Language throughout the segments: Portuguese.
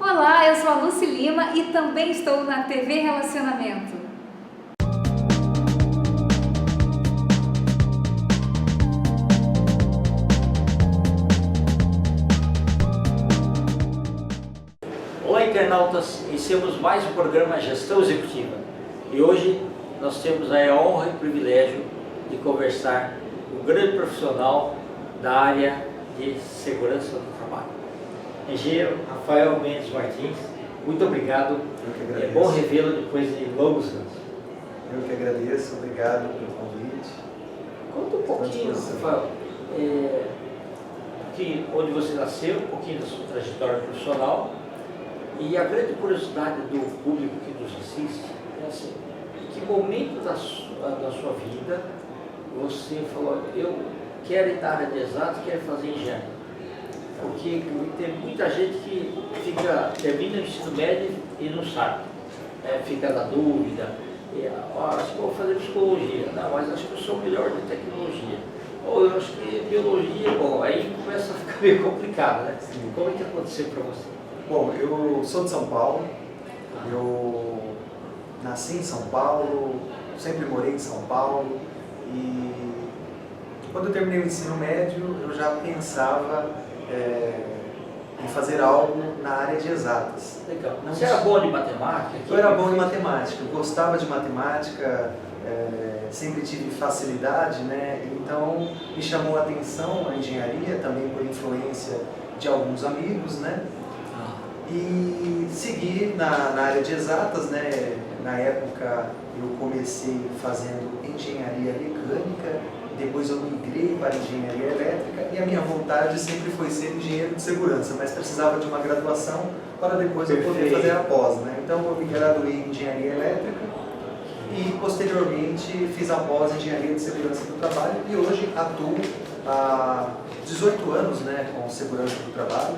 Olá, eu sou a Lucy Lima e também estou na TV Relacionamento. Olá, internautas, iniciamos mais um programa Gestão Executiva e hoje nós temos a honra e o privilégio de conversar com um grande profissional da área de segurança do trabalho. Engenheiro Rafael Mendes Martins, muito obrigado. É bom revê-lo depois de longos anos. Eu que agradeço, obrigado pelo convite. Conta um pouquinho, Rafael, onde você nasceu, um pouquinho da sua trajetória profissional. E a grande curiosidade do público que nos assiste é assim, em que momento da sua vida você falou, eu quero ir na área de exatas, quero fazer engenharia? Porque tem muita gente que termina o ensino médio e não sabe, fica na dúvida, acho que vou fazer psicologia, não, mas acho que eu sou melhor de tecnologia, ou eu acho que biologia, bom, aí começa a ficar meio complicado, né? Sim. Como é que aconteceu para você? Bom, eu sou de São Paulo, eu nasci em São Paulo, sempre morei em São Paulo e quando eu terminei o ensino médio eu já pensava em fazer algo na área de exatas. Legal. Você era bom de matemática? Eu era bom em matemática, eu gostava de matemática, sempre tive facilidade, né? Então me chamou a atenção a engenharia, também por influência de alguns amigos, né? E segui na área de exatas, né? Na época eu comecei fazendo engenharia mecânica, depois eu migrei para engenharia elétrica e a minha vontade sempre foi ser engenheiro de segurança, mas precisava de uma graduação para depois eu poder fazer a pós, né? Então eu me graduei em engenharia elétrica e posteriormente fiz a pós em engenharia de segurança do trabalho e hoje atuo há 18 anos, né, com segurança do trabalho,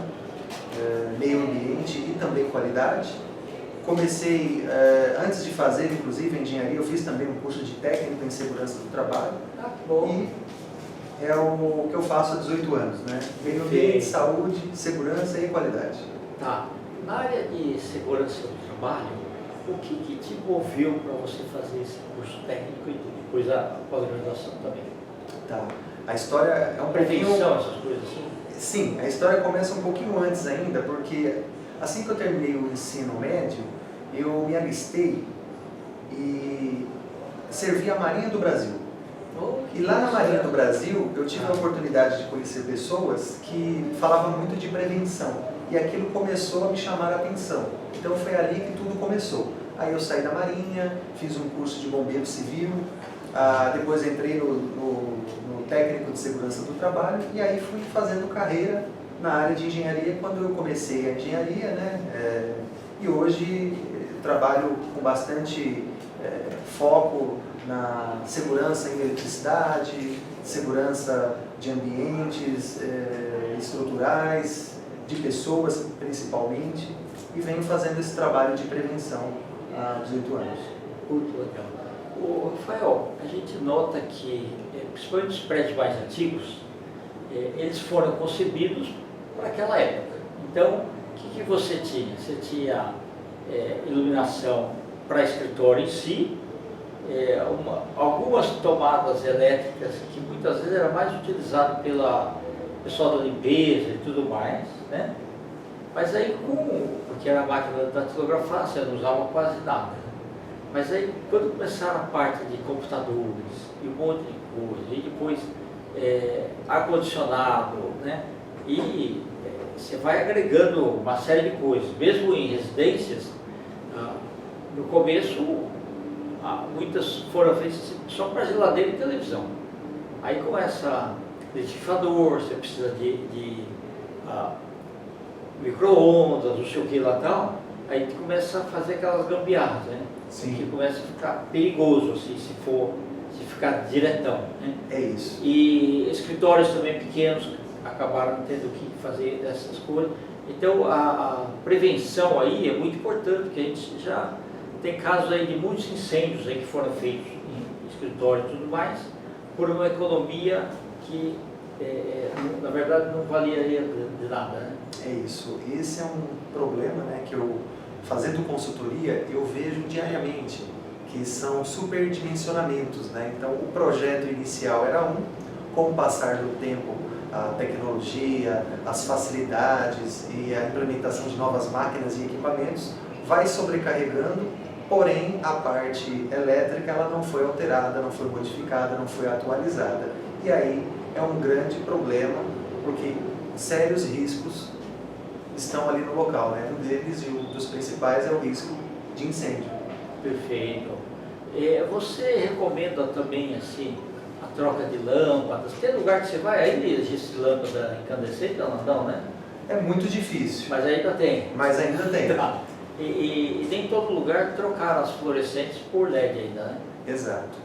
meio ambiente e também qualidade. Comecei, antes de fazer inclusive a engenharia, eu fiz também um curso de técnico em segurança do trabalho e é o que eu faço há 18 anos, né? Meio ambiente, saúde, segurança e qualidade. Tá. Na área de segurança do trabalho, o que te moveu para você fazer esse curso técnico e depois a pós-graduação também? Tá. A história é um prevenção, essas coisas assim? Sim, a história começa um pouquinho antes ainda, porque assim que eu terminei o ensino médio, eu me alistei e servi a Marinha do Brasil. E lá na Marinha do Brasil, eu tive a oportunidade de conhecer pessoas que falavam muito de prevenção. E aquilo começou a me chamar a atenção. Então foi ali que tudo começou. Aí eu saí da Marinha, fiz um curso de bombeiro civil, depois entrei no técnico de segurança do trabalho e aí fui fazendo carreira na área de engenharia quando eu comecei a engenharia, né? E hoje trabalho com bastante foco na segurança em eletricidade, segurança de ambientes estruturais, de pessoas principalmente, e venho fazendo esse trabalho de prevenção há 18 anos. Muito legal. Ô, Rafael, a gente nota que, principalmente os prédios mais antigos, eles foram concebidos para aquela época. Então, o que você tinha? Você tinha iluminação para escritório em si, algumas tomadas elétricas que muitas vezes era mais utilizado pela pessoal da limpeza e tudo mais, né? Mas aí, porque era a máquina da datilografar, você não usava quase nada. Mas aí, quando começaram a parte de computadores e um monte de coisa, e depois ar-condicionado, né? E você vai agregando uma série de coisas. Mesmo em residências, no começo, muitas foram feitas só para geladeira e televisão. Aí começa liquidificador, você precisa de micro-ondas, não sei o que lá tal. Aí tu começa a fazer aquelas gambiarras, né? Sim. Que começa a ficar perigoso, assim, se ficar diretão, né? É isso. E escritórios também pequenos acabaram tendo que fazer essas coisas. Então a prevenção aí é muito importante, porque a gente já tem casos aí de muitos incêndios aí que foram feitos em escritório e tudo mais, por uma economia que na verdade não valia de nada, né? É isso. Esse é um problema, né, que eu, fazendo consultoria, eu vejo diariamente, que são superdimensionamentos, né? Então, o projeto inicial era um, com o passar do tempo, a tecnologia, as facilidades e a implementação de novas máquinas e equipamentos vai sobrecarregando, porém a parte elétrica ela não foi alterada, não foi modificada, não foi atualizada. E aí é um grande problema, porque sérios riscos estão ali no local, né? Um deles e um dos principais é o risco de incêndio. Perfeito. Você recomenda também assim a troca de lâmpadas? Tem lugar que você vai, ainda existe lâmpada incandescente? Não, né? É muito difícil, Mas ainda tem. mas ainda tem. Tá. E nem em todo lugar trocaram as fluorescentes por LED ainda, né? Exato.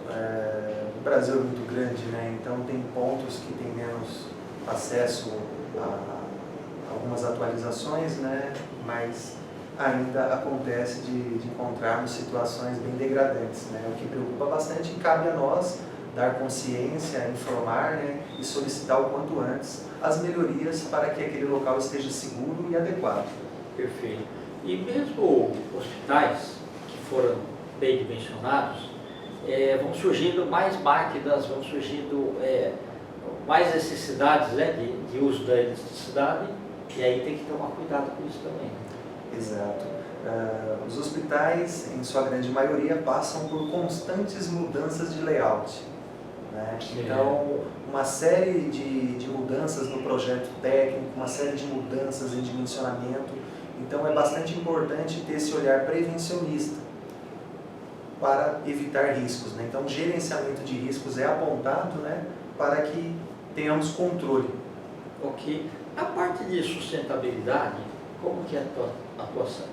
O Brasil é muito grande, né? Então tem pontos que tem menos acesso a algumas atualizações, né? Mas ainda acontece de encontrarmos situações bem degradantes, né? O que preocupa bastante e cabe a nós dar consciência, informar, né? E solicitar o quanto antes as melhorias para que aquele local esteja seguro e adequado. Perfeito. E mesmo hospitais que foram bem dimensionados, vão surgindo mais máquinas, vão surgindo mais necessidades, né, de uso da eletricidade, e aí tem que tomar cuidado com isso também. Exato. Os hospitais, em sua grande maioria, passam por constantes mudanças de layout, né? Então, uma série de mudanças no projeto técnico, uma série de mudanças em dimensionamento. Então, é bastante importante ter esse olhar prevencionista para evitar riscos, né? Então, o gerenciamento de riscos é apontado, né, para que tenhamos controle. Ok. A parte de sustentabilidade, como que é a tua atuação?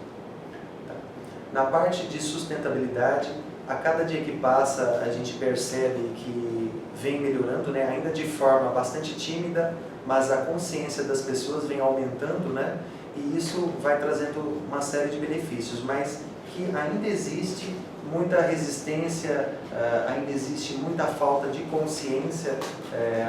Na parte de sustentabilidade, a cada dia que passa, a gente percebe que vem melhorando, né, ainda de forma bastante tímida, mas a consciência das pessoas vem aumentando, né, e isso vai trazendo uma série de benefícios, mas que ainda existe muita resistência, ainda existe muita falta de consciência.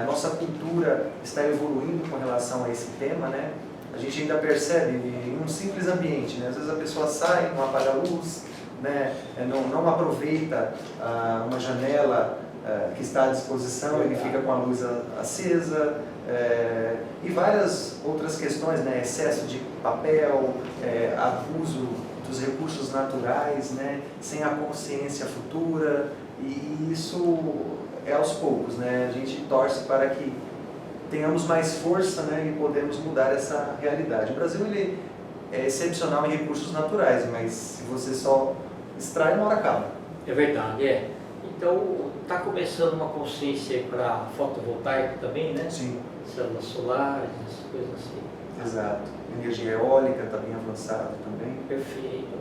A nossa cultura está evoluindo com relação a esse tema, né? A gente ainda percebe em um simples ambiente, né? Às vezes a pessoa sai, não apaga a luz, né? Não aproveita uma janela que está à disposição, ele fica com a luz acesa, e várias outras questões, né? Excesso de papel, abuso dos recursos naturais, né? Sem a consciência futura, e isso é aos poucos, né? A gente torce para que tenhamos mais força, né, e podemos mudar essa realidade. O Brasil ele é excepcional em recursos naturais, mas se você só extrai, uma hora acaba. É verdade, Então, está começando uma consciência para fotovoltaico também, né? Sim. Células solares, coisas assim. Exato. Energia eólica está bem avançada também. Perfeito.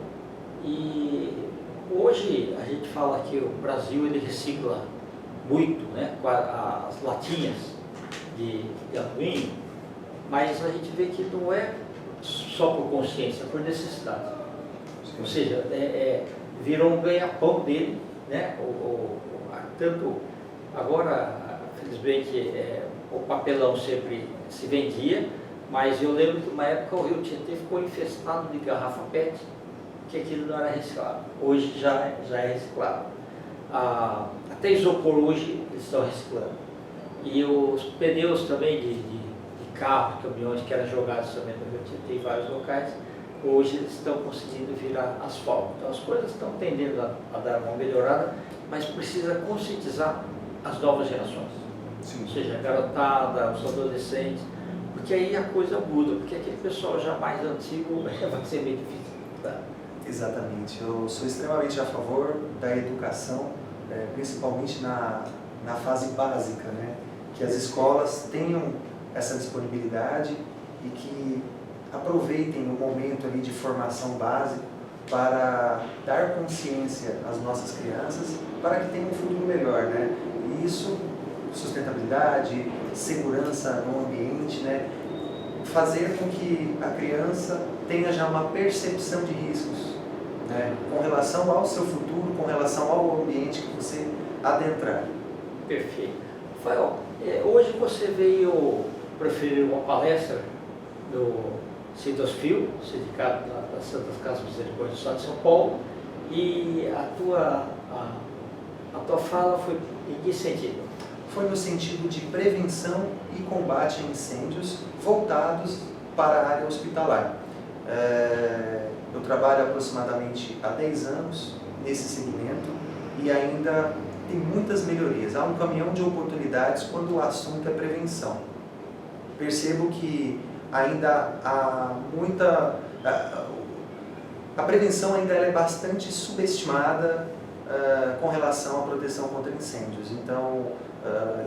E hoje a gente fala que o Brasil ele recicla muito, né? As latinhas de alumínio, mas a gente vê que não é só por consciência, é por necessidade. Sim. Ou seja, virou um ganha-pão dele, né? Tanto agora, felizmente, o papelão sempre se vendia, mas eu lembro que uma época o Rio Tietê ficou infestado de garrafa PET, que aquilo não era reciclado. Hoje já é reciclado. Até isopor hoje eles estão reciclando. E os pneus também de carros, caminhões que eram jogados também no Rio Tietê em vários locais, hoje eles estão conseguindo virar asfalto. Então as coisas estão tendendo a dar uma melhorada, mas precisa conscientizar as novas gerações. Sim. Ou seja, a garotada, os adolescentes, porque aí a coisa muda, porque aquele pessoal já mais antigo vai ser meio difícil. Tá? Exatamente. Eu sou extremamente a favor da educação, principalmente na fase básica, né? Que as escolas tenham essa disponibilidade e que aproveitem o momento ali de formação básica para dar consciência às nossas crianças para que tenham um futuro melhor, né? E isso, sustentabilidade, segurança no ambiente, né? Fazer com que a criança tenha já uma percepção de riscos, né? Com relação ao seu futuro, com relação ao ambiente que você adentrar. Perfeito. Rafael, hoje você veio preferir uma palestra do Cidosfil, sindicato das Santas Casas Misericórdia do Estado de São Paulo, e a tua fala foi em que sentido? Foi no sentido de prevenção e combate a incêndios voltados para a área hospitalar. Eu trabalho aproximadamente há 10 anos nesse segmento e ainda tem muitas melhorias. Há um caminhão de oportunidades quando o assunto é prevenção. Percebo que ainda há muita... A prevenção ainda é bastante subestimada com relação à proteção contra incêndios. Então,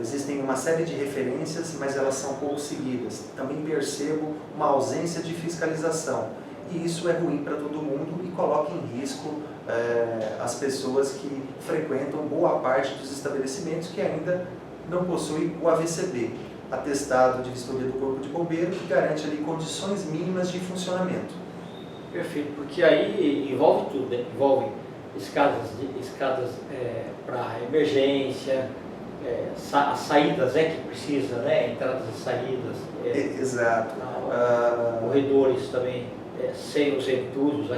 existem uma série de referências, mas elas são pouco seguidas. Também percebo uma ausência de fiscalização. E isso é ruim para todo mundo e coloca em risco as pessoas que frequentam boa parte dos estabelecimentos que ainda não possuem o AVCB, atestado de vistoria do Corpo de Bombeiro, que garante ali condições mínimas de funcionamento. Perfeito, porque aí envolve tudo, né? Envolve escadas para emergência, as saídas que precisa, né? Entradas e saídas. Exato. Corredores também, sem os entulhos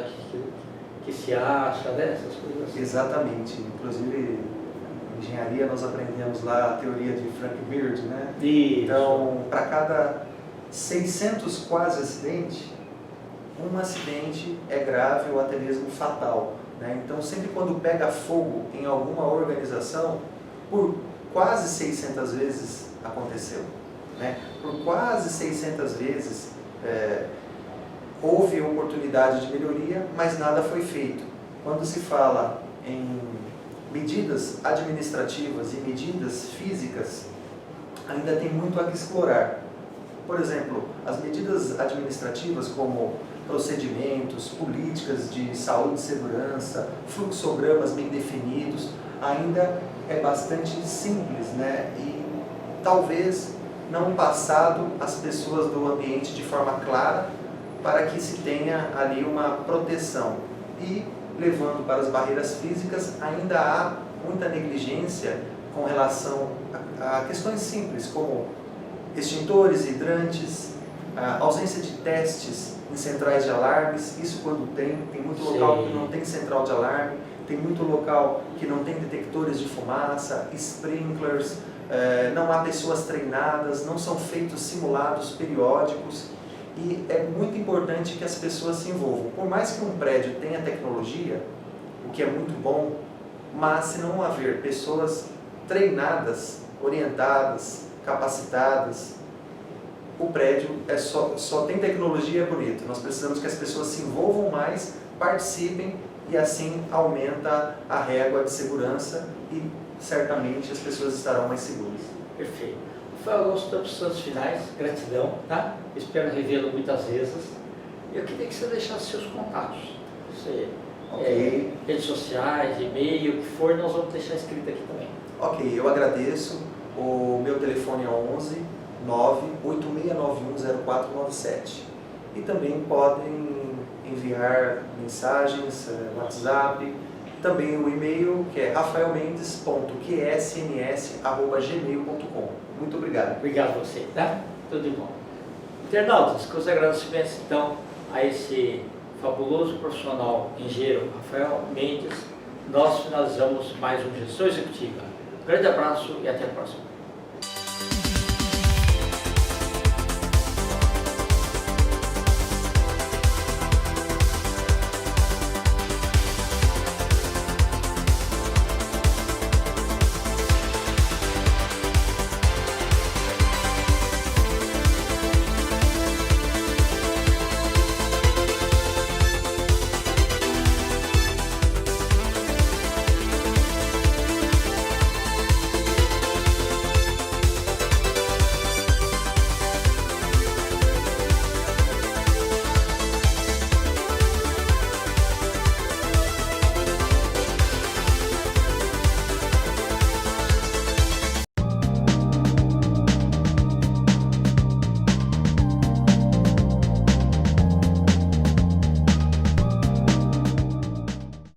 que se acha, né? Essas coisas assim. Exatamente. Inclusive, em engenharia nós aprendemos lá a teoria de Frank Beard, né? Isso. Então, para cada 600 quase acidentes, um acidente é grave ou até mesmo fatal, né? Então, sempre quando pega fogo em alguma organização, por quase 600 vezes aconteceu, né? Por quase 600 vezes houve oportunidade de melhoria, mas nada foi feito. Quando se fala em medidas administrativas e medidas físicas, ainda tem muito a que explorar. Por exemplo, as medidas administrativas como procedimentos, políticas de saúde e segurança, fluxogramas bem definidos, ainda é bastante simples, né? E talvez não passado às pessoas do ambiente de forma clara para que se tenha ali uma proteção. E levando para as barreiras físicas, ainda há muita negligência com relação a questões simples como extintores, hidrantes, a ausência de testes em centrais de alarmes. Isso quando tem muito local que não tem central de alarme, tem muito local que não tem detectores de fumaça, sprinklers, não há pessoas treinadas, não são feitos simulados periódicos e é muito importante que as pessoas se envolvam. Por mais que um prédio tenha tecnologia, o que é muito bom, mas se não haver pessoas treinadas, orientadas, capacitadas, o prédio só tem tecnologia, é bonito. Nós precisamos que as pessoas se envolvam mais, participem e assim aumenta a régua de segurança e certamente as pessoas estarão mais seguras. Perfeito. Rafael, nós estamos nos santos finais, gratidão, tá? Espero revê-lo muitas vezes. Eu queria que você deixasse seus contatos. Você, redes sociais, e-mail, o que for, nós vamos deixar escrito aqui também. Ok, eu agradeço. O meu telefone é 11 986910497 e também podem enviar mensagens, WhatsApp, também o e-mail que é rafaelmendes.qsms@gmail.com. Muito obrigado. Obrigado a você, tá? Tudo de bom. Internautas, com os agradecimentos então a esse fabuloso profissional engenheiro Rafael Mendes, nós finalizamos mais uma Gestão Executiva. Um grande abraço e até a próxima.